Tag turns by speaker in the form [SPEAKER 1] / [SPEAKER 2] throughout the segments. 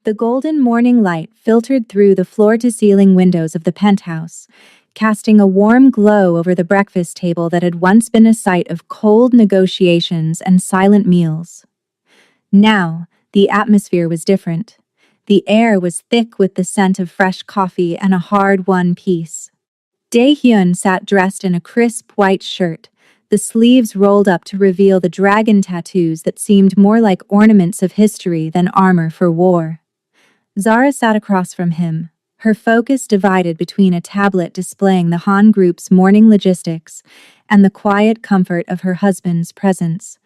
[SPEAKER 1] The golden morning light filtered through the floor-to-ceiling windows of the penthouse, casting a warm glow over the breakfast table that had once been a site of cold negotiations and silent meals. Now, the atmosphere was different. The air was thick with the scent of fresh coffee and a hard-won peace. Dae-hyun sat dressed in a crisp white shirt, the sleeves rolled up to reveal the dragon tattoos that seemed more like ornaments of history than armor for war. Zara sat across from him, her focus divided between a tablet displaying the Han Group's morning logistics and the quiet comfort of her husband's presence.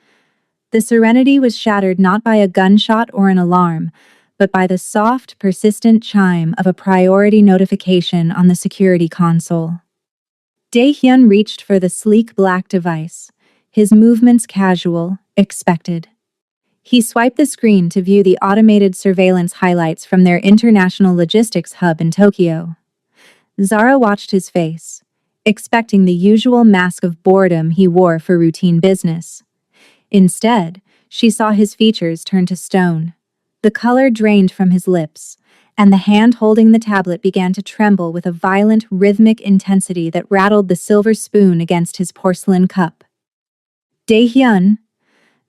[SPEAKER 1] The serenity was shattered not by a gunshot or an alarm, but by the soft, persistent chime of a priority notification on the security console. Dae-hyun reached for the sleek black device, his movements casual, expected. He swiped the screen to view the automated surveillance highlights from their international logistics hub in Tokyo. Zara watched his face, expecting the usual mask of boredom he wore for routine business. Instead, she saw his features turn to stone. The color drained from his lips, and the hand holding the tablet began to tremble with a violent, rhythmic intensity that rattled the silver spoon against his porcelain cup. Dae-hyun.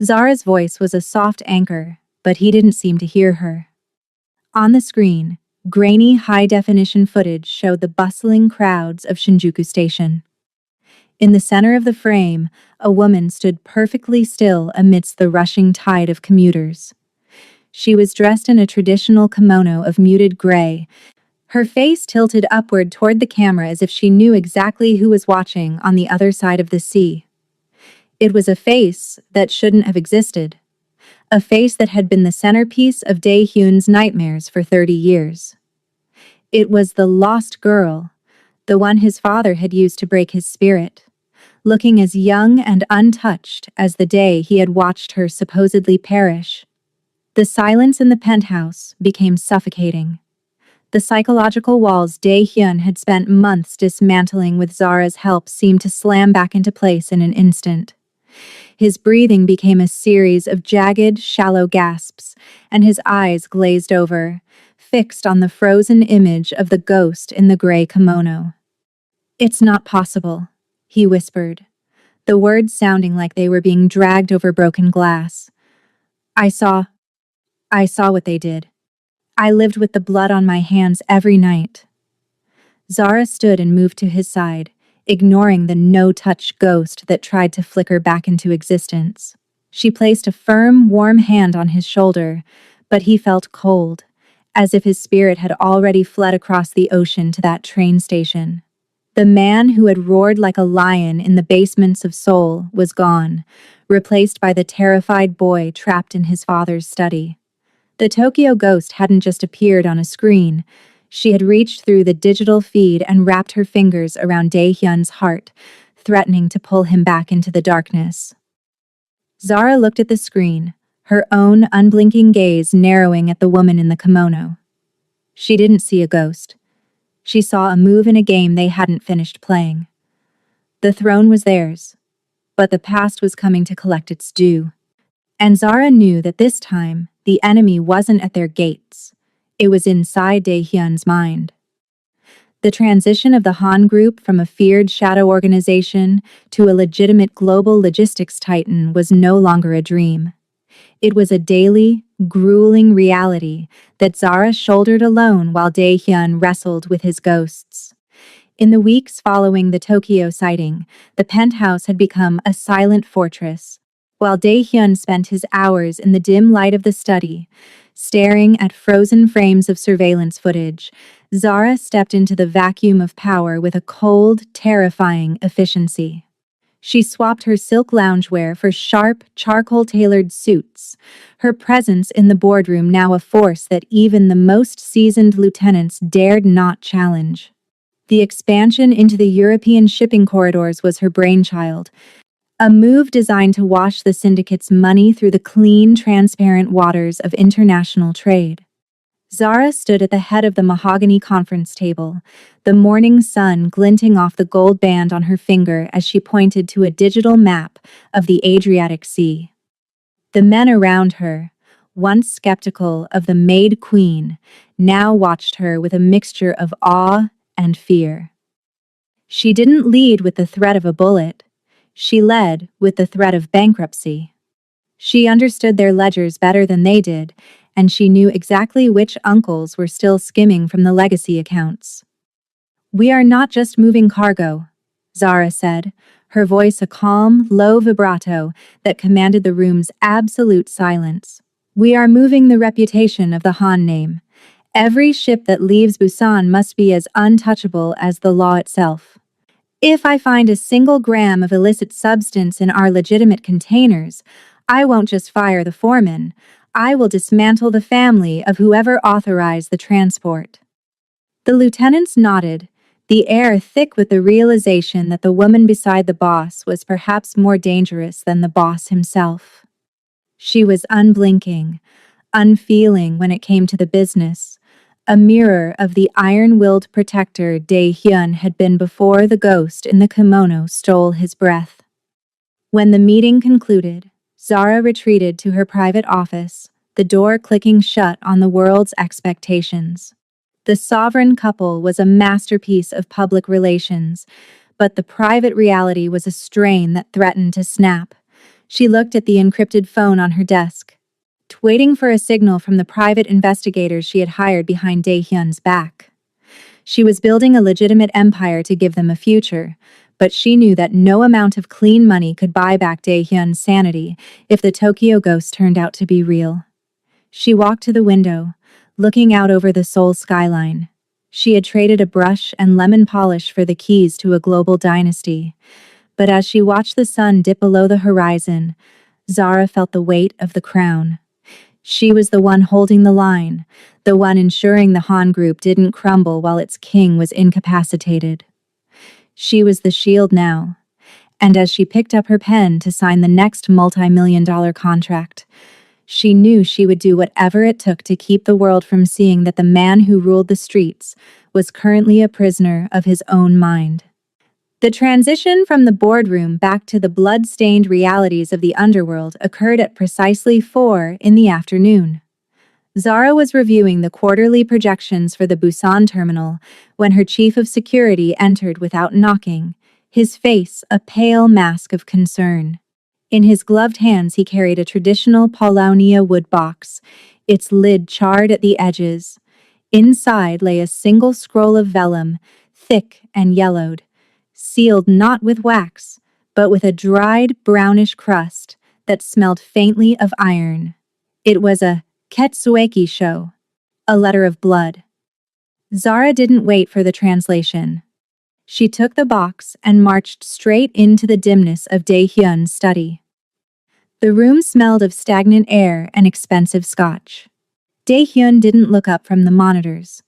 [SPEAKER 1] Zara's voice was a soft anchor, but he didn't seem to hear her. On the screen, grainy, high-definition footage showed the bustling crowds of Shinjuku Station. In the center of the frame, a woman stood perfectly still amidst the rushing tide of commuters. She was dressed in a traditional kimono of muted gray, her face tilted upward toward the camera as if she knew exactly who was watching on the other side of the sea. It was a face that shouldn't have existed. A face that had been the centerpiece of Dae-hyun's nightmares for 30 years. It was the lost girl, the one his father had used to break his spirit, looking as young and untouched as the day he had watched her supposedly perish. The silence in the penthouse became suffocating. The psychological walls Dae-hyun had spent months dismantling with Zara's help seemed to slam back into place in an instant. His breathing became a series of jagged, shallow gasps, and his eyes glazed over, fixed on the frozen image of the ghost in the gray kimono. "It's not possible," he whispered, the words sounding like they were being dragged over broken glass. I saw what they did. I lived with the blood on my hands every night." Zara stood and moved to his side, ignoring the no-touch ghost that tried to flicker back into existence. She placed a firm, warm hand on his shoulder, but he felt cold, as if his spirit had already fled across the ocean to that train station. The man who had roared like a lion in the basements of Seoul was gone, replaced by the terrified boy trapped in his father's study. The Tokyo ghost hadn't just appeared on a screen. She had reached through the digital feed and wrapped her fingers around Dae-hyun's heart, threatening to pull him back into the darkness. Zara looked at the screen, her own unblinking gaze narrowing at the woman in the kimono. She didn't see a ghost. She saw a move in a game they hadn't finished playing. The throne was theirs, but the past was coming to collect its due. And Zara knew that this time, the enemy wasn't at their gates. It was inside Dae-hyun's mind. The transition of the Han Group from a feared shadow organization to a legitimate global logistics titan was no longer a dream. It was a daily, grueling reality that Zara shouldered alone while Dae-hyun wrestled with his ghosts. In the weeks following the Tokyo sighting, the penthouse had become a silent fortress, while Dae-hyun spent his hours in the dim light of the study, staring at frozen frames of surveillance footage. Zara stepped into the vacuum of power with a cold, terrifying efficiency. She swapped her silk loungewear for sharp, charcoal-tailored suits, her presence in the boardroom now a force that even the most seasoned lieutenants dared not challenge. The expansion into the European shipping corridors was her brainchild, a move designed to wash the syndicate's money through the clean, transparent waters of international trade. Zara stood at the head of the mahogany conference table, the morning sun glinting off the gold band on her finger as she pointed to a digital map of the Adriatic Sea. The men around her, once skeptical of the Maid Queen, now watched her with a mixture of awe and fear. She didn't lead with the threat of a bullet. She led with the threat of bankruptcy. She understood their ledgers better than they did, and she knew exactly which uncles were still skimming from the legacy accounts. "We are not just moving cargo," Zara said, her voice a calm, low vibrato that commanded the room's absolute silence. "We are moving the reputation of the Han name. Every ship that leaves Busan must be as untouchable as the law itself. If I find a single gram of illicit substance in our legitimate containers, I won't just fire the foreman, I will dismantle the family of whoever authorized the transport." The lieutenants nodded, the air thick with the realization that the woman beside the boss was perhaps more dangerous than the boss himself. She was unblinking, unfeeling when it came to the business, a mirror of the iron-willed protector Dae-hyun had been before the ghost in the kimono stole his breath. When the meeting concluded, Zara retreated to her private office, the door clicking shut on the world's expectations. The sovereign couple was a masterpiece of public relations, but the private reality was a strain that threatened to snap. She looked at the encrypted phone on her desk, waiting for a signal from the private investigators she had hired behind Dae-hyun's back. She was building a legitimate empire to give them a future, but she knew that no amount of clean money could buy back Dae-hyun's sanity if the Tokyo ghost turned out to be real. She walked to the window, looking out over the Seoul skyline. She had traded a brush and lemon polish for the keys to a global dynasty. But as she watched the sun dip below the horizon, Zara felt the weight of the crown. She was the one holding the line, the one ensuring the Han group didn't crumble while its king was incapacitated. She was the shield now. And as she picked up her pen to sign the next multi-million-dollar contract, she knew she would do whatever it took to keep the world from seeing that the man who ruled the streets was currently a prisoner of his own mind. The transition from the boardroom back to the blood-stained realities of the underworld occurred at precisely 4 in the afternoon. Zara was reviewing the quarterly projections for the Busan terminal when her chief of security entered without knocking, his face a pale mask of concern. In his gloved hands he carried a traditional Paulownia wood box, its lid charred at the edges. Inside lay a single scroll of vellum, thick and yellowed, sealed not with wax, but with a dried, brownish crust that smelled faintly of iron. It was a Ketsueki sho, a letter of blood. Zara didn't wait for the translation. She took the box and marched straight into the dimness of Dae-hyun's study. The room smelled of stagnant air and expensive scotch. Dae-hyun didn't look up from the monitors.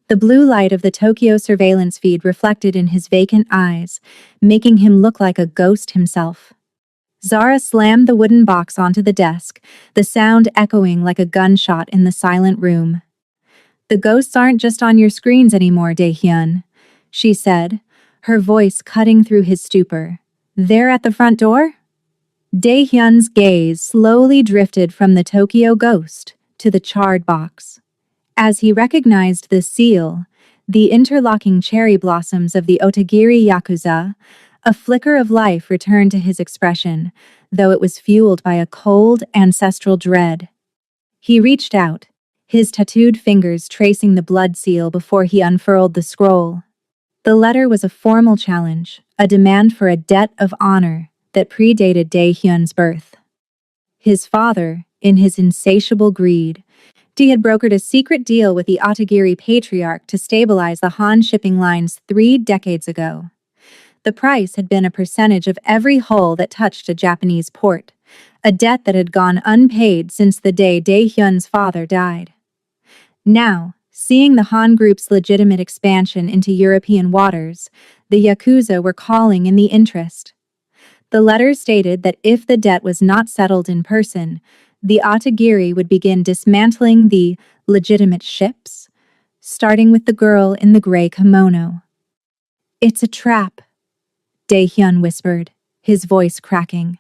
[SPEAKER 1] The blue light of the Tokyo surveillance feed reflected in his vacant eyes, making him look like a ghost himself. Zara slammed the wooden box onto the desk, the sound echoing like a gunshot in the silent room. "The ghosts aren't just on your screens anymore, Dae-hyun," she said, her voice cutting through his stupor. "They're at the front door?" Dae-hyun's gaze slowly drifted from the Tokyo ghost to the charred box. As he recognized the seal, the interlocking cherry blossoms of the Otagiri Yakuza, a flicker of life returned to his expression, though it was fueled by a cold, ancestral dread. He reached out, his tattooed fingers tracing the blood seal before he unfurled the scroll. The letter was a formal challenge, a demand for a debt of honor that predated Dae-hyun's birth. His father, in his insatiable greed, had brokered a secret deal with the Otagiri patriarch to stabilize the Han shipping lines 3 decades ago. The price had been a percentage of every hull that touched a Japanese port, a debt that had gone unpaid since the day Dae-hyun's father died. Now, seeing the Han Group's legitimate expansion into European waters, the Yakuza were calling in the interest. The letter stated that if the debt was not settled in person, the Otagiri would begin dismantling the legitimate ships, starting with the girl in the gray kimono. "It's a trap," Dae-hyun whispered, his voice cracking.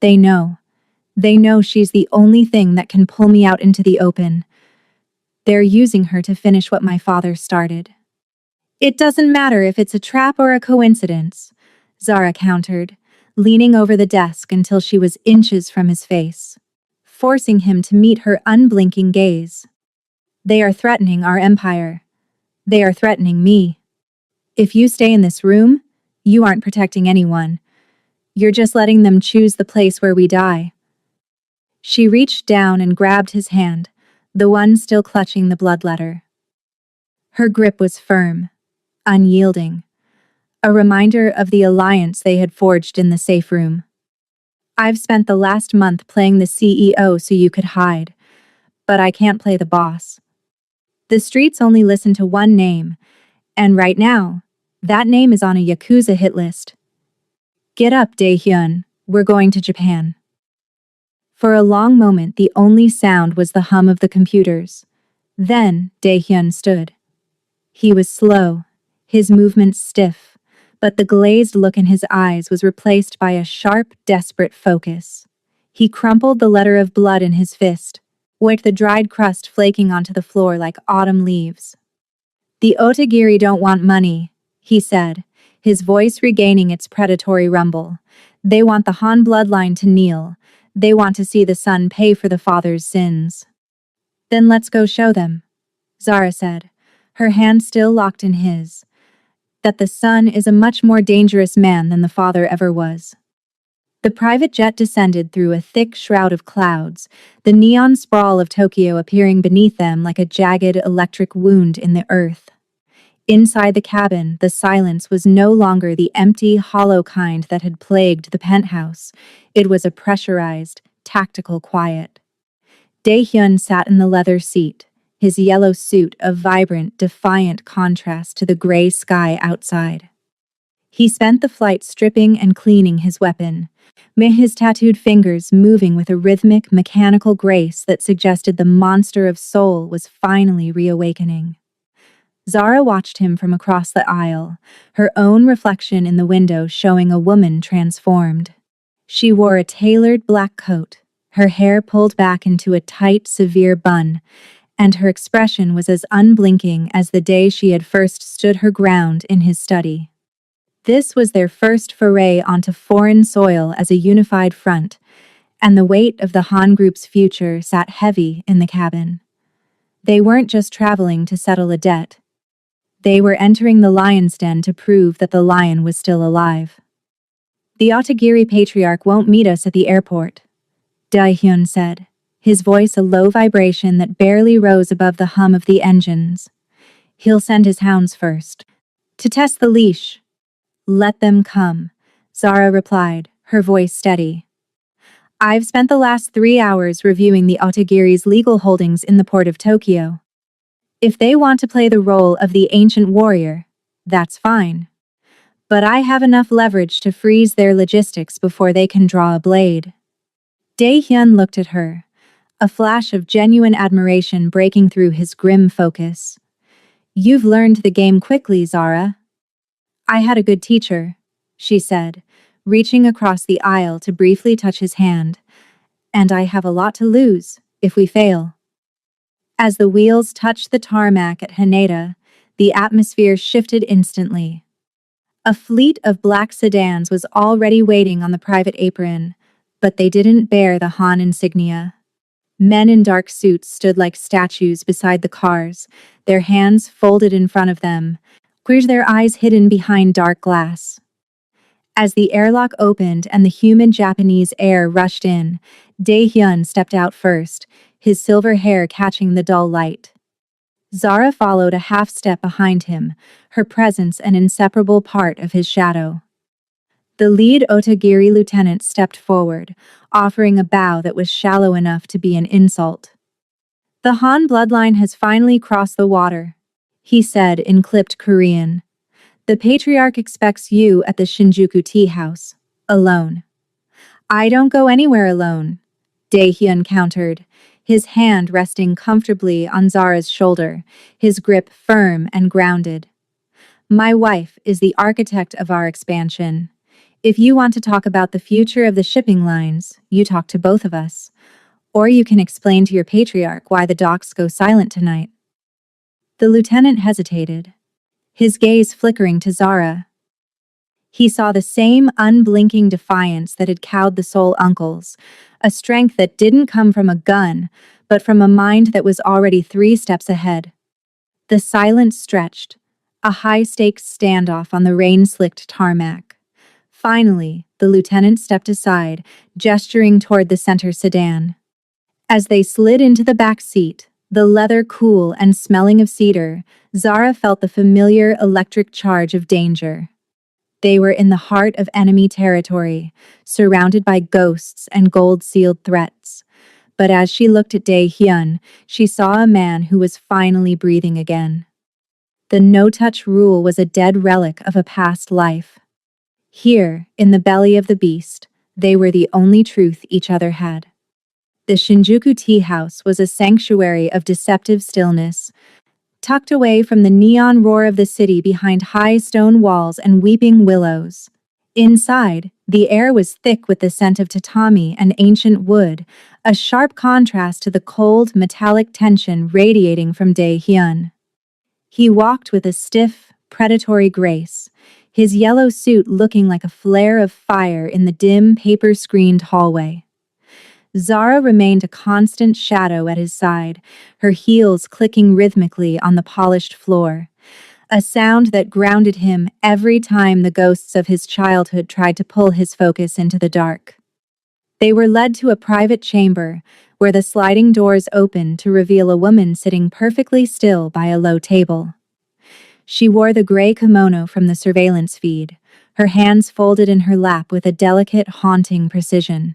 [SPEAKER 1] "They know. They know she's the only thing that can pull me out into the open. They're using her to finish what my father started. It doesn't matter if it's a trap or a coincidence, Zara countered, leaning over the desk until she was inches from his face, forcing him to meet her unblinking gaze. They are threatening our empire. They are threatening me. If you stay in this room, you aren't protecting anyone. You're just letting them choose the place where we die. She reached down and grabbed his hand, the one still clutching the bloodletter. Her grip was firm, unyielding, a reminder of the alliance they had forged in the safe room. I've spent the last month playing the CEO so you could hide, but I can't play the boss. The streets only listen to one name, and right now, that name is on a Yakuza hit list. Get up, Dae-hyun, we're going to Japan. For a long moment, the only sound was the hum of the computers. Then, Dae-hyun stood. He was slow, his movements stiff, but the glazed look in his eyes was replaced by a sharp, desperate focus. He crumpled the letter of blood in his fist, with the dried crust flaking onto the floor like autumn leaves. The Otagiri don't want money, he said, his voice regaining its predatory rumble. They want the Han bloodline to kneel. They want to see the son pay for the father's sins. Then let's go show them, Zara said, her hand still locked in his, that the son is a much more dangerous man than the father ever was. The private jet descended through a thick shroud of clouds, the neon sprawl of Tokyo appearing beneath them like a jagged electric wound in the earth. Inside the cabin, the silence was no longer the empty, hollow kind that had plagued the penthouse. It was a pressurized, tactical quiet. Dae-hyun sat in the leather seat, his yellow suit a vibrant, defiant contrast to the gray sky outside. He spent the flight stripping and cleaning his weapon, his tattooed fingers moving with a rhythmic, mechanical grace that suggested the monster of soul was finally reawakening. Zara watched him from across the aisle, her own reflection in the window showing a woman transformed. She wore a tailored black coat, her hair pulled back into a tight, severe bun, and her expression was as unblinking as the day she had first stood her ground in his study. This was their first foray onto foreign soil as a unified front, and the weight of the Han Group's future sat heavy in the cabin. They weren't just traveling to settle a debt. They were entering the lion's den to prove that the lion was still alive. The Otagiri patriarch won't meet us at the airport, Dae-hyun said, his voice a low vibration that barely rose above the hum of the engines. He'll send his hounds first. To test the leash. Let them come, Zara replied, her voice steady. I've spent the last 3 hours reviewing the Otagiri's legal holdings in the port of Tokyo. If they want to play the role of the ancient warrior, that's fine. But I have enough leverage to freeze their logistics before they can draw a blade. Dae-hyun looked at her, a flash of genuine admiration breaking through his grim focus. You've learned the game quickly, Zara. I had a good teacher, she said, reaching across the aisle to briefly touch his hand. And I have a lot to lose, if we fail. As the wheels touched the tarmac at Haneda, the atmosphere shifted instantly. A fleet of black sedans was already waiting on the private apron, but they didn't bear the Han insignia. Men in dark suits stood like statues beside the cars, their hands folded in front of them, their eyes hidden behind dark glass. As the airlock opened and the humid Japanese air rushed in, Dae-hyun stepped out first, his silver hair catching the dull light. Zara followed a half-step behind him, her presence an inseparable part of his shadow. The lead Otagiri lieutenant stepped forward, offering a bow that was shallow enough to be an insult. The Han bloodline has finally crossed the water, he said in clipped Korean. The patriarch expects you at the Shinjuku tea house, alone. I don't go anywhere alone, Dae-hyun countered, his hand resting comfortably on Zara's shoulder, his grip firm and grounded. My wife is the architect of our expansion. If you want to talk about the future of the shipping lines, you talk to both of us. Or you can explain to your patriarch why the docks go silent tonight. The lieutenant hesitated, his gaze flickering to Zara. He saw the same unblinking defiance that had cowed the Soul uncles, a strength that didn't come from a gun, but from a mind that was already 3 steps ahead. The silence stretched, a high-stakes standoff on the rain-slicked tarmac. Finally, the lieutenant stepped aside, gesturing toward the center sedan. As they slid into the back seat, the leather cool and smelling of cedar, Zara felt the familiar electric charge of danger. They were in the heart of enemy territory, surrounded by ghosts and gold-sealed threats. But as she looked at Dae-hyun, she saw a man who was finally breathing again. The no-touch rule was a dead relic of a past life. Here, in the belly of the beast, they were the only truth each other had. The Shinjuku tea house was a sanctuary of deceptive stillness, tucked away from the neon roar of the city behind high stone walls and weeping willows. Inside, the air was thick with the scent of tatami and ancient wood, a sharp contrast to the cold, metallic tension radiating from Dae-hyun. He walked with a stiff, predatory grace, his yellow suit looking like a flare of fire in the dim, paper-screened hallway. Zara remained a constant shadow at his side, her heels clicking rhythmically on the polished floor, a sound that grounded him every time the ghosts of his childhood tried to pull his focus into the dark. They were led to a private chamber, where the sliding doors opened to reveal a woman sitting perfectly still by a low table. She wore the gray kimono from the surveillance feed, her hands folded in her lap with a delicate, haunting precision.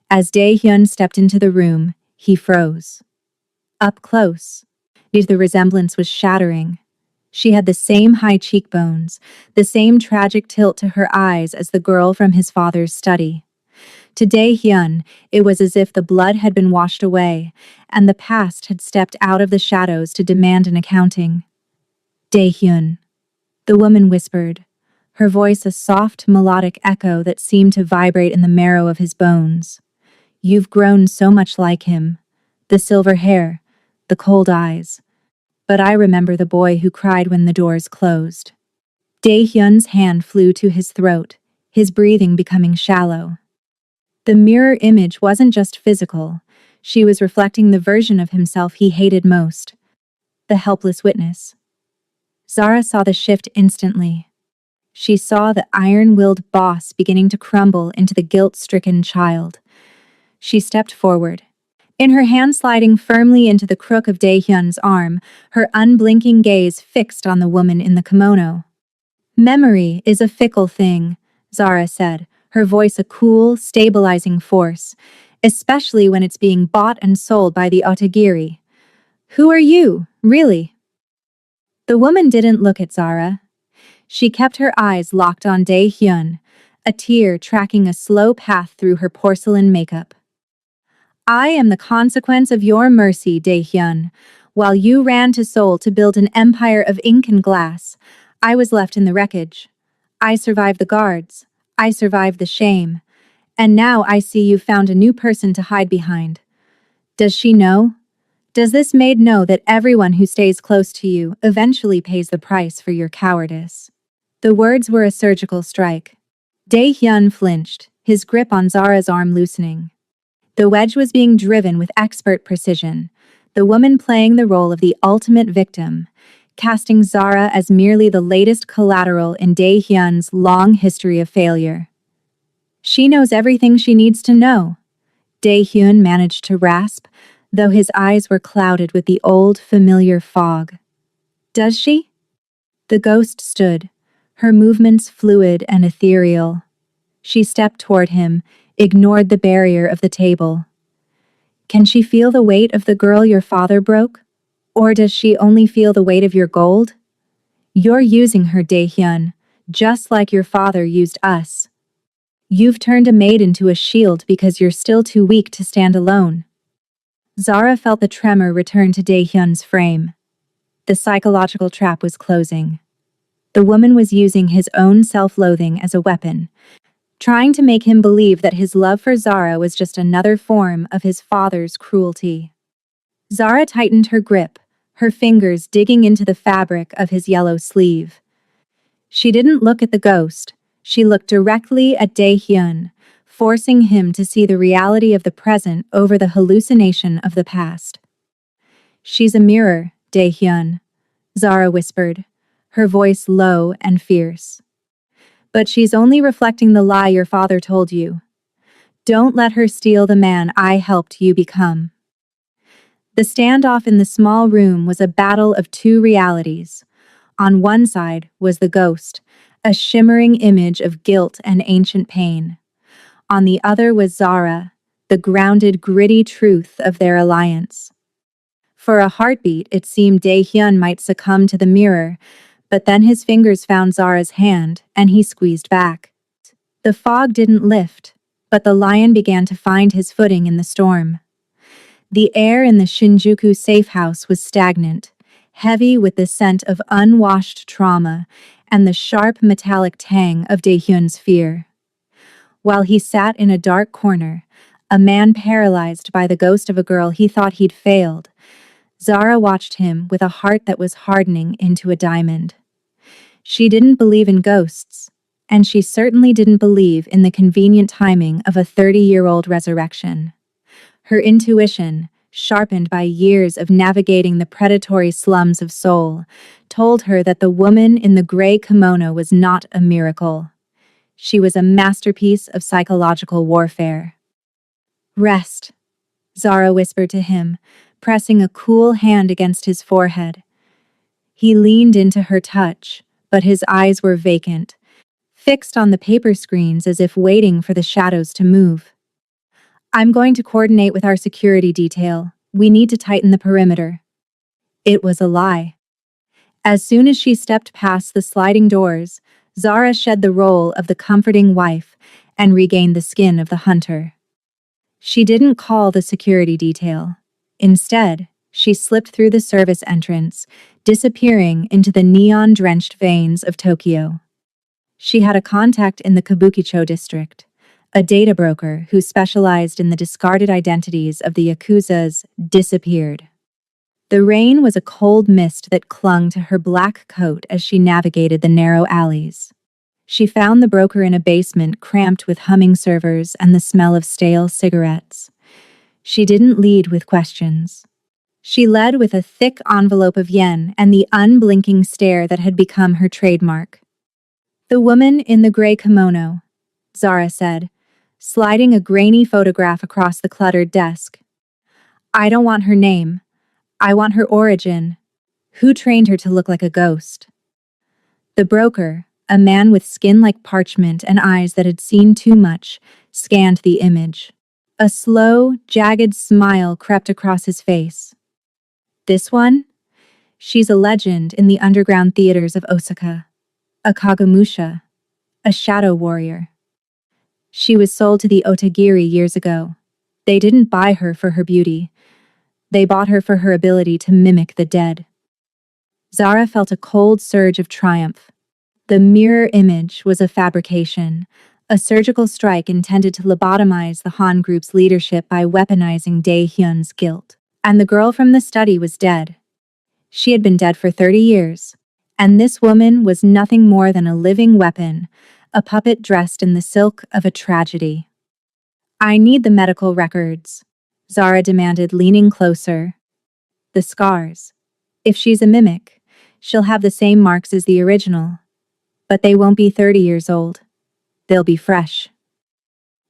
[SPEAKER 1] As Dae-hyun stepped into the room, he froze. Up close, the resemblance was shattering. She had the same high cheekbones, the same tragic tilt to her eyes as the girl from his father's study. To Dae-hyun, it was as if the blood had been washed away, and the past had stepped out of the shadows to demand an accounting. Dae-hyun, the woman whispered, her voice a soft, melodic echo that seemed to vibrate in the marrow of his bones. You've grown so much like him. The silver hair, the cold eyes. But I remember the boy who cried when the doors closed. Dae-hyun's hand flew to his throat, his breathing becoming shallow. The mirror image wasn't just physical. She was reflecting the version of himself he hated most. The helpless witness. Zara saw the shift instantly. She saw the iron-willed boss beginning to crumble into the guilt-stricken child. She stepped forward, in her hand sliding firmly into the crook of Dae-hyun's arm, her unblinking gaze fixed on the woman in the kimono. Memory is a fickle thing, Zara said, her voice a cool, stabilizing force, especially when it's being bought and sold by the Otagiri. Who are you, really? The woman didn't look at Zara. She kept her eyes locked on Dae-hyun, a tear tracking a slow path through her porcelain makeup. I am the consequence of your mercy, Dae-hyun. While you ran to Seoul to build an empire of ink and glass, I was left in the wreckage. I survived the guards. I survived the shame. And now I see you found a new person to hide behind. Does she know? Does this maid know that everyone who stays close to you eventually pays the price for your cowardice? The words were a surgical strike. Dae-hyun flinched, his grip on Zara's arm loosening. The wedge was being driven with expert precision, the woman playing the role of the ultimate victim, casting Zara as merely the latest collateral in Dae-hyun's long history of failure. She knows everything she needs to know, Dae-hyun managed to rasp, though his eyes were clouded with the old, familiar fog. Does she? The ghost stood, her movements fluid and ethereal. She stepped toward him, ignored the barrier of the table. Can she feel the weight of the girl your father broke? Or does she only feel the weight of your gold? You're using her, Dae-hyun, just like your father used us. You've turned a maid into a shield because you're still too weak to stand alone. Zara felt the tremor return to Dae-hyun's frame. The psychological trap was closing. The woman was using his own self-loathing as a weapon, trying to make him believe that his love for Zara was just another form of his father's cruelty. Zara tightened her grip, her fingers digging into the fabric of his yellow sleeve. She didn't look at the ghost, she looked directly at Dae-hyun, forcing him to see the reality of the present over the hallucination of the past. "She's a mirror, Dae-hyun," Zara whispered, her voice low and fierce. "But she's only reflecting the lie your father told you. Don't let her steal the man I helped you become." The standoff in the small room was a battle of two realities. On one side was the ghost, a shimmering image of guilt and ancient pain. On the other was Zara, the grounded, gritty truth of their alliance. For a heartbeat, it seemed Dae-hyun might succumb to the mirror, but then his fingers found Zara's hand, and he squeezed back. The fog didn't lift, but the lion began to find his footing in the storm. The air in the Shinjuku safe house was stagnant, heavy with the scent of unwashed trauma and the sharp metallic tang of Dae-hyun's fear. While he sat in a dark corner, a man paralyzed by the ghost of a girl he thought he'd failed, Zara watched him with a heart that was hardening into a diamond. She didn't believe in ghosts, and she certainly didn't believe in the convenient timing of a 30-year-old resurrection. Her intuition, sharpened by years of navigating the predatory slums of Seoul, told her that the woman in the gray kimono was not a miracle. She was a masterpiece of psychological warfare. "Rest," Zara whispered to him, pressing a cool hand against his forehead. He leaned into her touch, but his eyes were vacant, fixed on the paper screens as if waiting for the shadows to move. "I'm going to coordinate with our security detail. We need to tighten the perimeter." It was a lie. As soon as she stepped past the sliding doors, Zara shed the role of the comforting wife and regained the skin of the hunter. She didn't call the security detail. Instead, she slipped through the service entrance, disappearing into the neon-drenched veins of Tokyo. She had a contact in the Kabukicho district, a data broker who specialized in the discarded identities of the Yakuzas, disappeared. The rain was a cold mist that clung to her black coat as she navigated the narrow alleys. She found the broker in a basement cramped with humming servers and the smell of stale cigarettes. She didn't lead with questions. She led with a thick envelope of yen and the unblinking stare that had become her trademark. "The woman in the gray kimono," Zara said, sliding a grainy photograph across the cluttered desk. "I don't want her name. I want her origin. Who trained her to look like a ghost?" The broker, a man with skin like parchment and eyes that had seen too much, scanned the image. A slow, jagged smile crept across his face. "This one? She's a legend in the underground theaters of Osaka. A Kagemusha. A shadow warrior. She was sold to the Otagiri years ago. They didn't buy her for her beauty. They bought her for her ability to mimic the dead." Zara felt a cold surge of triumph. The mirror image was a fabrication, a surgical strike intended to lobotomize the Han Group's leadership by weaponizing Dae-hyun's guilt. And the girl from the study was dead. She had been dead for 30 years, and this woman was nothing more than a living weapon, a puppet dressed in the silk of a tragedy. "I need the medical records," Zara demanded, leaning closer. "The scars. If she's a mimic, she'll have the same marks as the original. But they won't be 30 years old. They'll be fresh."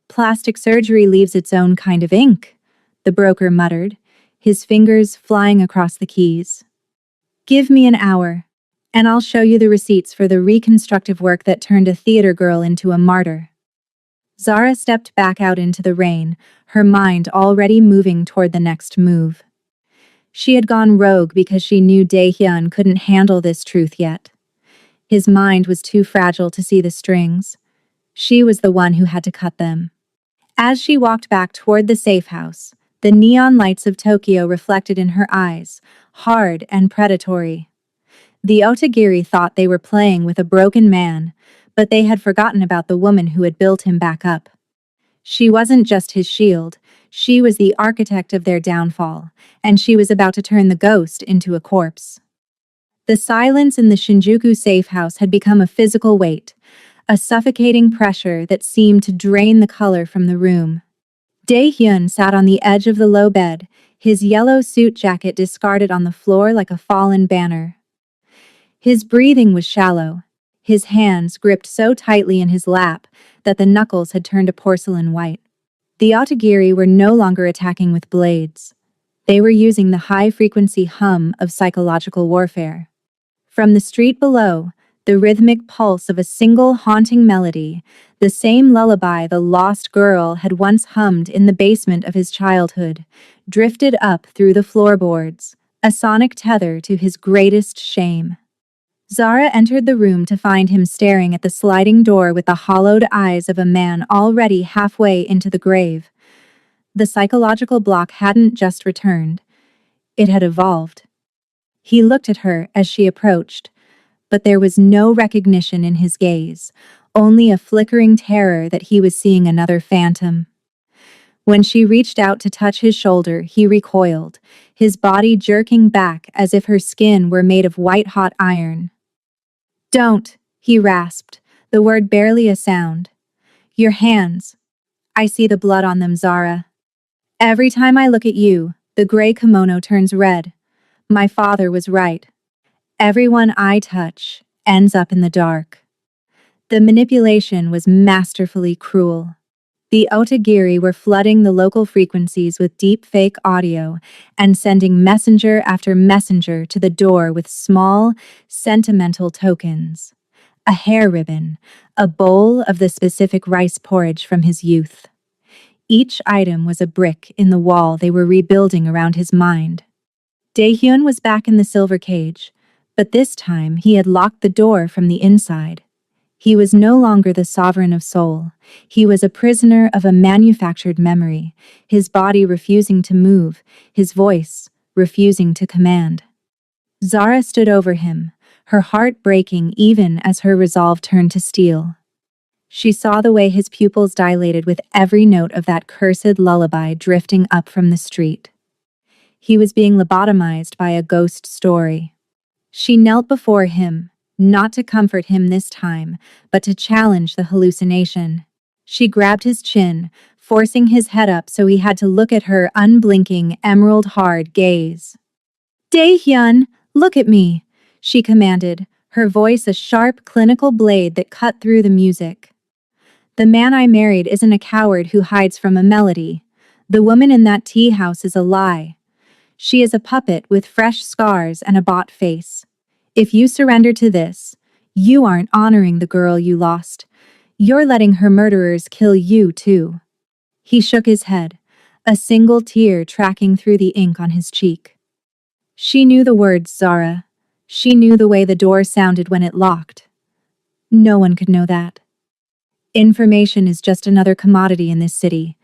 [SPEAKER 1] "Plastic surgery leaves its own kind of ink," the broker muttered, his fingers flying across the keys. "Give me an hour, and I'll show you the receipts for the reconstructive work that turned a theater girl into a martyr." Zara stepped back out into the rain, her mind already moving toward the next move. She had gone rogue because she knew Dae-hyun couldn't handle this truth yet. His mind was too fragile to see the strings. She was the one who had to cut them. As she walked back toward the safe house, the neon lights of Tokyo reflected in her eyes, hard and predatory. The Otagiri thought they were playing with a broken man, but they had forgotten about the woman who had built him back up. She wasn't just his shield, she was the architect of their downfall, and she was about to turn the ghost into a corpse. The silence in the Shinjuku safe house had become a physical weight, a suffocating pressure that seemed to drain the color from the room. Dae-hyun sat on the edge of the low bed, his yellow suit jacket discarded on the floor like a fallen banner. His breathing was shallow, his hands gripped so tightly in his lap that the knuckles had turned a porcelain white. The Otagiri were no longer attacking with blades. They were using the high-frequency hum of psychological warfare. From the street below, the rhythmic pulse of a single haunting melody, the same lullaby the lost girl had once hummed in the basement of his childhood, drifted up through the floorboards, a sonic tether to his greatest shame. Zara entered the room to find him staring at the sliding door with the hollowed eyes of a man already halfway into the grave. The psychological block hadn't just returned. It had evolved. He looked at her as she approached, but there was no recognition in his gaze, only a flickering terror that he was seeing another phantom. When she reached out to touch his shoulder, he recoiled, his body jerking back as if her skin were made of white-hot iron. "Don't," he rasped, the word barely a sound. "Your hands. I see the blood on them, Zara. Every time I look at you, the gray kimono turns red. My father was right. Everyone I touch ends up in the dark." The manipulation was masterfully cruel. The Otagiri were flooding the local frequencies with deep fake audio and sending messenger after messenger to the door with small, sentimental tokens. A hair ribbon, a bowl of the specific rice porridge from his youth. Each item was a brick in the wall they were rebuilding around his mind. Dae-hyun was back in the silver cage, but this time he had locked the door from the inside. He was no longer the sovereign of soul. He was a prisoner of a manufactured memory, his body refusing to move, his voice refusing to command. Zara stood over him, her heart breaking even as her resolve turned to steel. She saw the way his pupils dilated with every note of that cursed lullaby drifting up from the street. He was being lobotomized by a ghost story. She knelt before him, not to comfort him this time, but to challenge the hallucination. She grabbed his chin, forcing his head up so he had to look at her unblinking, emerald-hard gaze. "Dae-hyun, look at me," she commanded, her voice a sharp, clinical blade that cut through the music. "The man I married isn't a coward who hides from a melody. The woman in that tea house is a lie. She is a puppet with fresh scars and a bought face. If you surrender to this, you aren't honoring the girl you lost. You're letting her murderers kill you, too." He shook his head, a single tear tracking through the ink on his cheek. She knew the words, Zara. She knew the way the door sounded when it locked. No one could know that. "Information is just another commodity in this city,"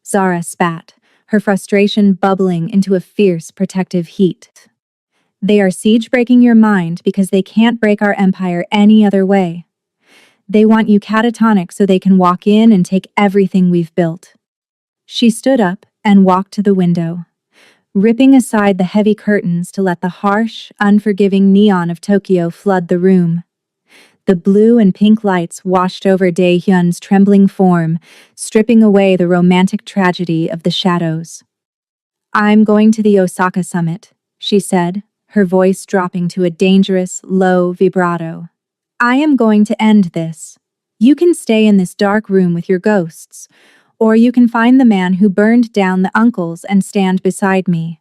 [SPEAKER 1] Zara spat, her frustration bubbling into a fierce, protective heat. "They are siege-breaking your mind because they can't break our empire any other way. They want you catatonic so they can walk in and take everything we've built." She stood up and walked to the window, ripping aside the heavy curtains to let the harsh, unforgiving neon of Tokyo flood the room. The blue and pink lights washed over Dae-hyun's trembling form, stripping away the romantic tragedy of the shadows. "I'm going to the Osaka summit," she said, her voice dropping to a dangerous, low vibrato. "I am going to end this. You can stay in this dark room with your ghosts, or you can find the man who burned down the uncles and stand beside me.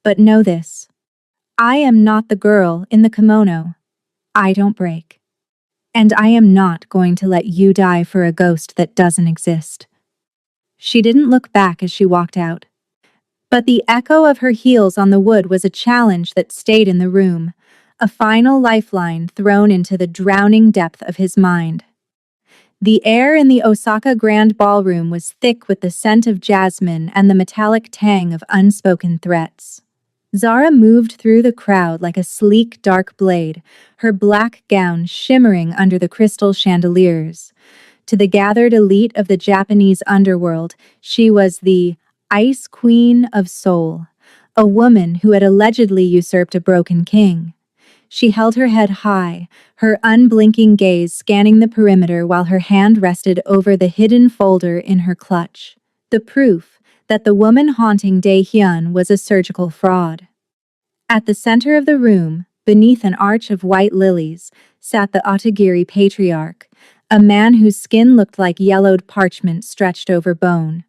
[SPEAKER 1] But know this. I am not the girl in the kimono. I don't break. And I am not going to let you die for a ghost that doesn't exist." She didn't look back as she walked out. But the echo of her heels on the wood was a challenge that stayed in the room, a final lifeline thrown into the drowning depth of his mind. The air in the Osaka Grand Ballroom was thick with the scent of jasmine and the metallic tang of unspoken threats. Zara moved through the crowd like a sleek, dark blade, her black gown shimmering under the crystal chandeliers. To the gathered elite of the Japanese underworld, she was the Ice Queen of Seoul, a woman who had allegedly usurped a broken king. She held her head high, her unblinking gaze scanning the perimeter while her hand rested over the hidden folder in her clutch. The proof that the woman haunting Dae-hyun was a surgical fraud. At the center of the room, beneath an arch of white lilies, sat the Otagiri patriarch, a man whose skin looked like yellowed parchment stretched over bone.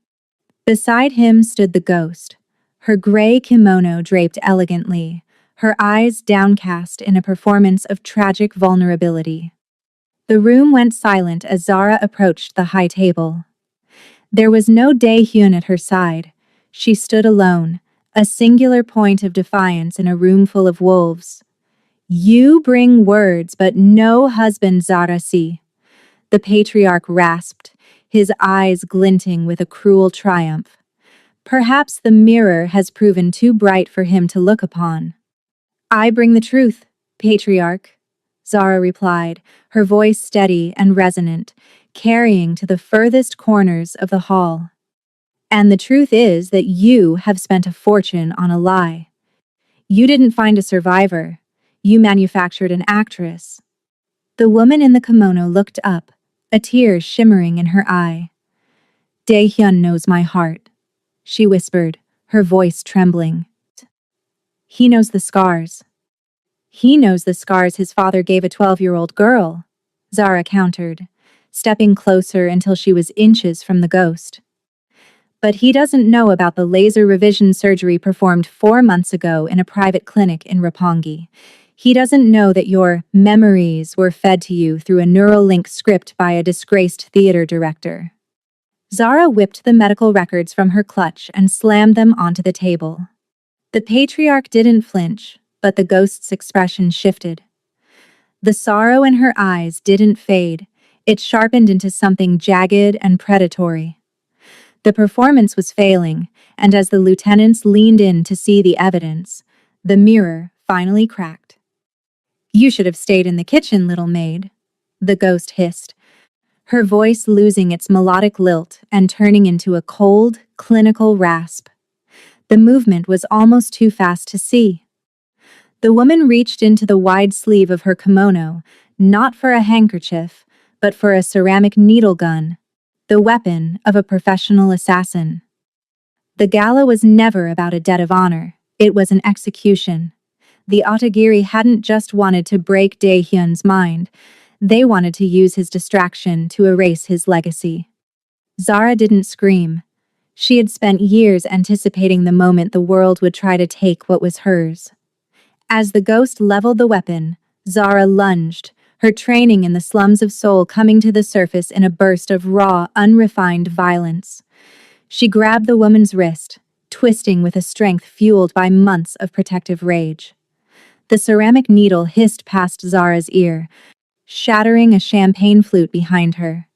[SPEAKER 1] Beside him stood the ghost, her gray kimono draped elegantly, her eyes downcast in a performance of tragic vulnerability. The room went silent as Zara approached the high table. There was no Dae-hyun at her side. She stood alone, a singular point of defiance in a room full of wolves. "You bring words, but no husband, Zara see," the patriarch rasped, his eyes glinting with a cruel triumph. Perhaps the mirror has proven too bright for him to look upon. "I bring the truth, patriarch," Zara replied, her voice steady and resonant, carrying to the furthest corners of the hall. "And the truth is that you have spent a fortune on a lie. You didn't find a survivor. You manufactured an actress." The woman in the kimono looked up, a tear shimmering in her eye. "Dae-hyun knows my heart," she whispered, her voice trembling. "He knows the scars." "He knows the scars his father gave a 12-year-old girl," Zara countered, stepping closer until she was inches from the ghost. "But he doesn't know about the laser revision surgery performed 4 months ago in a private clinic in Roppongi. He doesn't know that your memories were fed to you through a neural link script by a disgraced theater director." Zara whipped the medical records from her clutch and slammed them onto the table. The patriarch didn't flinch, but the ghost's expression shifted. The sorrow in her eyes didn't fade, it sharpened into something jagged and predatory. The performance was failing, and as the lieutenants leaned in to see the evidence, the mirror finally cracked. "You should have stayed in the kitchen, little maid," the ghost hissed, her voice losing its melodic lilt and turning into a cold, clinical rasp. The movement was almost too fast to see. The woman reached into the wide sleeve of her kimono, not for a handkerchief, but for a ceramic needle gun, the weapon of a professional assassin. The gala was never about a debt of honor, it was an execution. The Otagiri hadn't just wanted to break Dae-hyun's mind, they wanted to use his distraction to erase his legacy. Zara didn't scream. She had spent years anticipating the moment the world would try to take what was hers. As the ghost leveled the weapon, Zara lunged, her training in the slums of Seoul coming to the surface in a burst of raw, unrefined violence. She grabbed the woman's wrist, twisting with a strength fueled by months of protective rage. The ceramic needle hissed past Zara's ear, shattering a champagne flute behind her.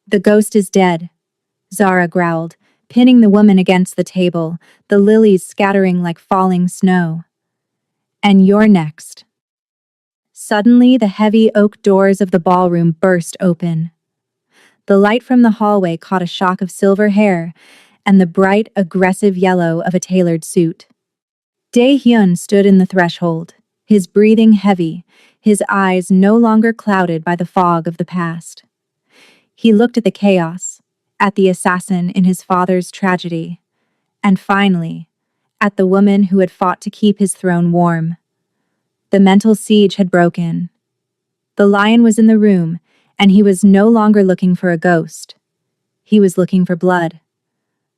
[SPEAKER 1] "The ghost is dead," Zara growled, pinning the woman against the table, the lilies scattering like falling snow. "And you're next." Suddenly, the heavy oak doors of the ballroom burst open. The light from the hallway caught a shock of silver hair and the bright, aggressive yellow of a tailored suit. Dae-hyun stood in the threshold, his breathing heavy, his eyes no longer clouded by the fog of the past. He looked at the chaos, at the assassin in his father's tragedy, and finally, at the woman who had fought to keep his throne warm. The mental siege had broken. The lion was in the room, and he was no longer looking for a ghost. He was looking for blood.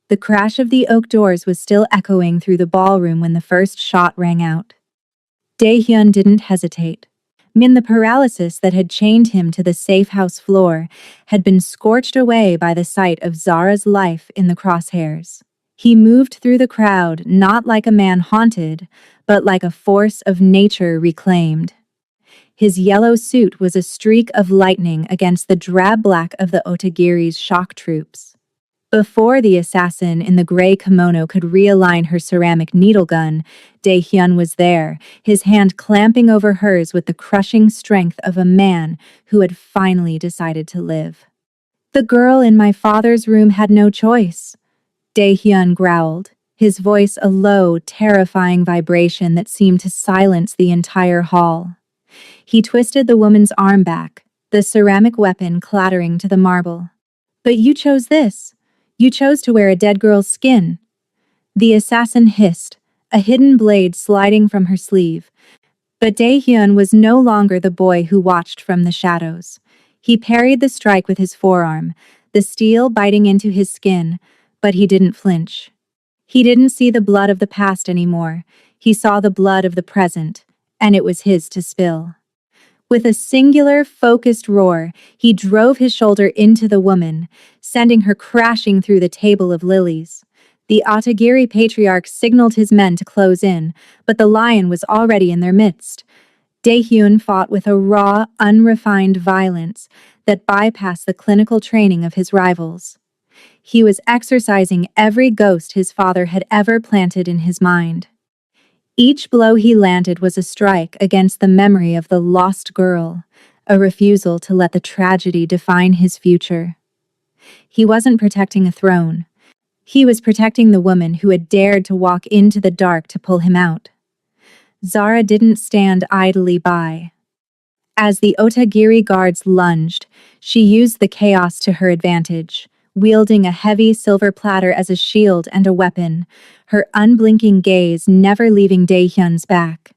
[SPEAKER 1] The crash of the oak doors was still echoing through the ballroom when the first shot rang out. Dae-hyun didn't hesitate. The paralysis that had chained him to the safe house floor had been scorched away by the sight of Zara's life in the crosshairs. He moved through the crowd not like a man haunted, but like a force of nature reclaimed. His yellow suit was a streak of lightning against the drab black of the Otagiri's shock troops. Before the assassin in the gray kimono could realign her ceramic needle gun, Dae-hyun was there, his hand clamping over hers with the crushing strength of a man who had finally decided to live. "The girl in my father's room had no choice," Dae-hyun growled, his voice a low, terrifying vibration that seemed to silence the entire hall. He twisted the woman's arm back, the ceramic weapon clattering to the marble. "But you chose this. You chose to wear a dead girl's skin." The assassin hissed, a hidden blade sliding from her sleeve. But Dae-hyun was no longer the boy who watched from the shadows. He parried the strike with his forearm, the steel biting into his skin, but he didn't flinch. He didn't see the blood of the past anymore. He saw the blood of the present, and it was his to spill. With a singular, focused roar, he drove his shoulder into the woman, sending her crashing through the table of lilies. The Otagiri patriarch signaled his men to close in, but the lion was already in their midst. Dae-hyun fought with a raw, unrefined violence that bypassed the clinical training of his rivals. He was exorcising every ghost his father had ever planted in his mind. Each blow he landed was a strike against the memory of the lost girl, a refusal to let the tragedy define his future. He wasn't protecting a throne. He was protecting the woman who had dared to walk into the dark to pull him out. Zara didn't stand idly by. As the Otagiri guards lunged, she used the chaos to her advantage, wielding a heavy silver platter as a shield and a weapon, her unblinking gaze never leaving Dae-hyun's back.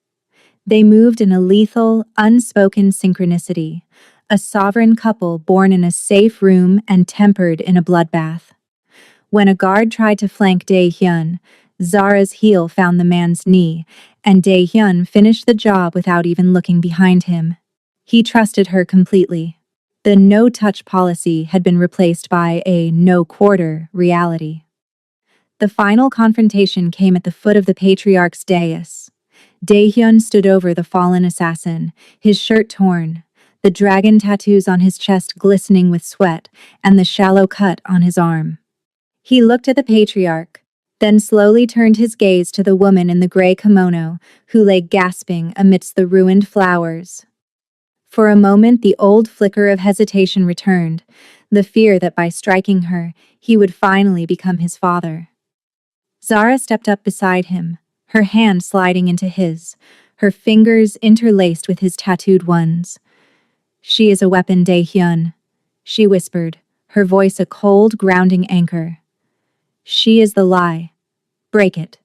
[SPEAKER 1] They moved in a lethal, unspoken synchronicity, a sovereign couple born in a safe room and tempered in a bloodbath. When a guard tried to flank Dae-hyun, Zara's heel found the man's knee, and Dae-hyun finished the job without even looking behind him. He trusted her completely. The no-touch policy had been replaced by a no-quarter reality. The final confrontation came at the foot of the patriarch's dais. Dae-hyun stood over the fallen assassin, his shirt torn, the dragon tattoos on his chest glistening with sweat, and the shallow cut on his arm. He looked at the patriarch, then slowly turned his gaze to the woman in the gray kimono, who lay gasping amidst the ruined flowers. For a moment the old flicker of hesitation returned, the fear that by striking her, he would finally become his father. Zara stepped up beside him, her hand sliding into his, her fingers interlaced with his tattooed ones. "She is a weapon, Dae-hyun," she whispered, her voice a cold, grounding anchor. "She is the lie. Break it."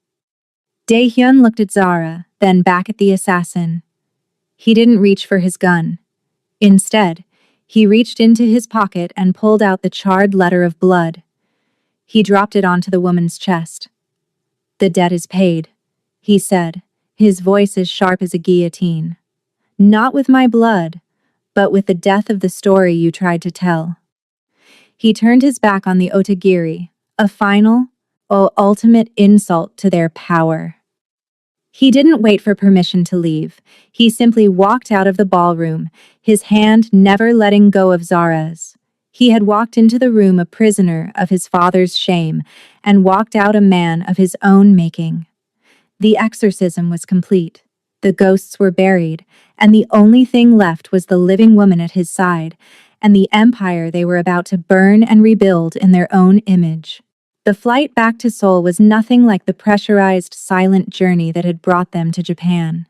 [SPEAKER 1] Dae-hyun looked at Zara, then back at the assassin. He didn't reach for his gun. Instead, he reached into his pocket and pulled out the charred letter of blood. He dropped it onto the woman's chest. "The debt is paid," he said, his voice as sharp as a guillotine. "Not with my blood, but with the death of the story you tried to tell." He turned his back on the Otagiri, a final, ultimate insult to their power. He didn't wait for permission to leave. He simply walked out of the ballroom, his hand never letting go of Zara's. He had walked into the room a prisoner of his father's shame, and walked out a man of his own making. The exorcism was complete. The ghosts were buried, and the only thing left was the living woman at his side, and the empire they were about to burn and rebuild in their own image. The flight back to Seoul was nothing like the pressurized, silent journey that had brought them to Japan.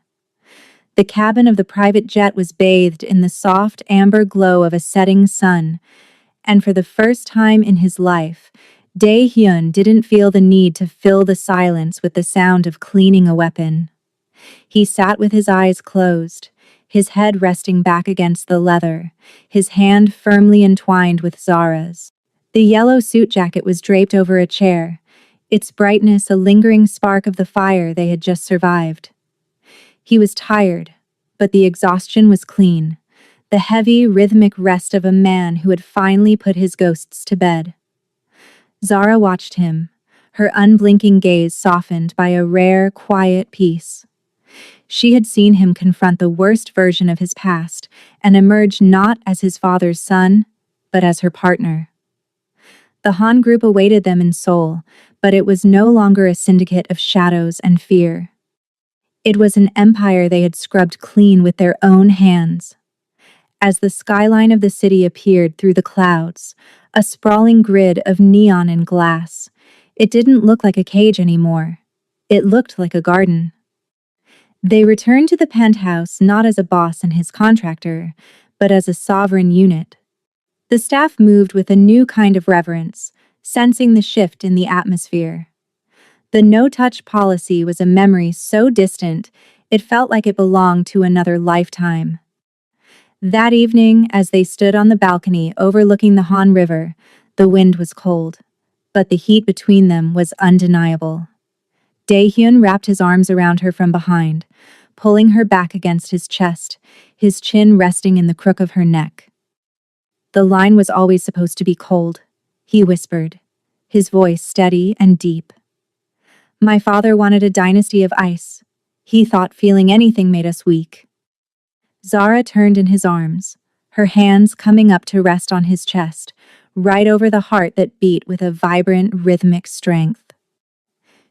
[SPEAKER 1] The cabin of the private jet was bathed in the soft amber glow of a setting sun, and for the first time in his life, Dae-hyun didn't feel the need to fill the silence with the sound of cleaning a weapon. He sat with his eyes closed, his head resting back against the leather, his hand firmly entwined with Zara's. The yellow suit jacket was draped over a chair, its brightness a lingering spark of the fire they had just survived. He was tired, but the exhaustion was clean, the heavy, rhythmic rest of a man who had finally put his ghosts to bed. Zara watched him, her unblinking gaze softened by a rare, quiet peace. She had seen him confront the worst version of his past and emerge not as his father's son, but as her partner. The Han group awaited them in Seoul, but it was no longer a syndicate of shadows and fear. It was an empire they had scrubbed clean with their own hands. As the skyline of the city appeared through the clouds, a sprawling grid of neon and glass, it didn't look like a cage anymore. It looked like a garden. They returned to the penthouse not as a boss and his contractor, but as a sovereign unit. The staff moved with a new kind of reverence, sensing the shift in the atmosphere. The no-touch policy was a memory so distant, it felt like it belonged to another lifetime. That evening, as they stood on the balcony overlooking the Han River, the wind was cold, but the heat between them was undeniable. Dae-hyun wrapped his arms around her from behind, pulling her back against his chest, his chin resting in the crook of her neck. "The line was always supposed to be cold," he whispered, his voice steady and deep. "My father wanted a dynasty of ice. He thought feeling anything made us weak." Zara turned in his arms, her hands coming up to rest on his chest, right over the heart that beat with a vibrant, rhythmic strength.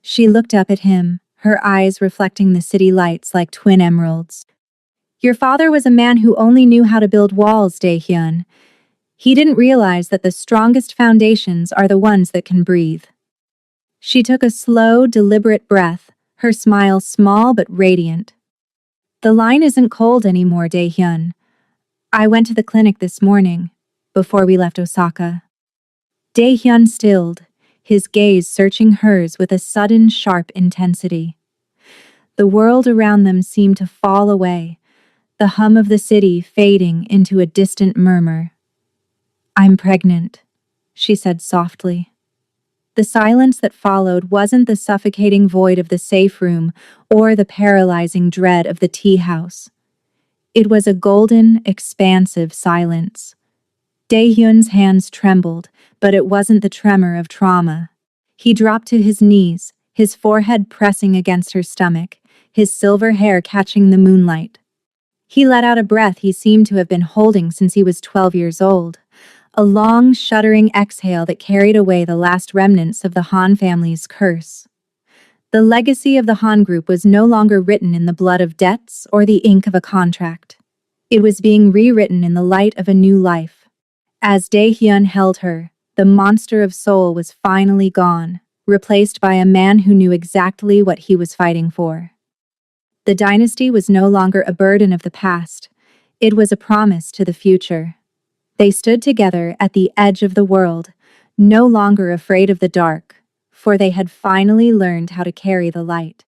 [SPEAKER 1] She looked up at him, her eyes reflecting the city lights like twin emeralds. "Your father was a man who only knew how to build walls, Dae-hyun. He didn't realize that the strongest foundations are the ones that can breathe." She took a slow, deliberate breath, her smile small but radiant. "The line isn't cold anymore, Dae-hyun. I went to the clinic this morning, before we left Osaka." Dae-hyun stilled, his gaze searching hers with a sudden, sharp intensity. The world around them seemed to fall away, the hum of the city fading into a distant murmur. "I'm pregnant," she said softly. The silence that followed wasn't the suffocating void of the safe room or the paralyzing dread of the tea house. It was a golden, expansive silence. Dae-hyun's hands trembled, but it wasn't the tremor of trauma. He dropped to his knees, his forehead pressing against her stomach, his silver hair catching the moonlight. He let out a breath he seemed to have been holding since he was 12 years old, a long, shuddering exhale that carried away the last remnants of the Han family's curse. The legacy of the Han group was no longer written in the blood of debts or the ink of a contract. It was being rewritten in the light of a new life. As Dae-hyun held her, the monster of Seoul was finally gone, replaced by a man who knew exactly what he was fighting for. The dynasty was no longer a burden of the past. It was a promise to the future. They stood together at the edge of the world, no longer afraid of the dark, for they had finally learned how to carry the light.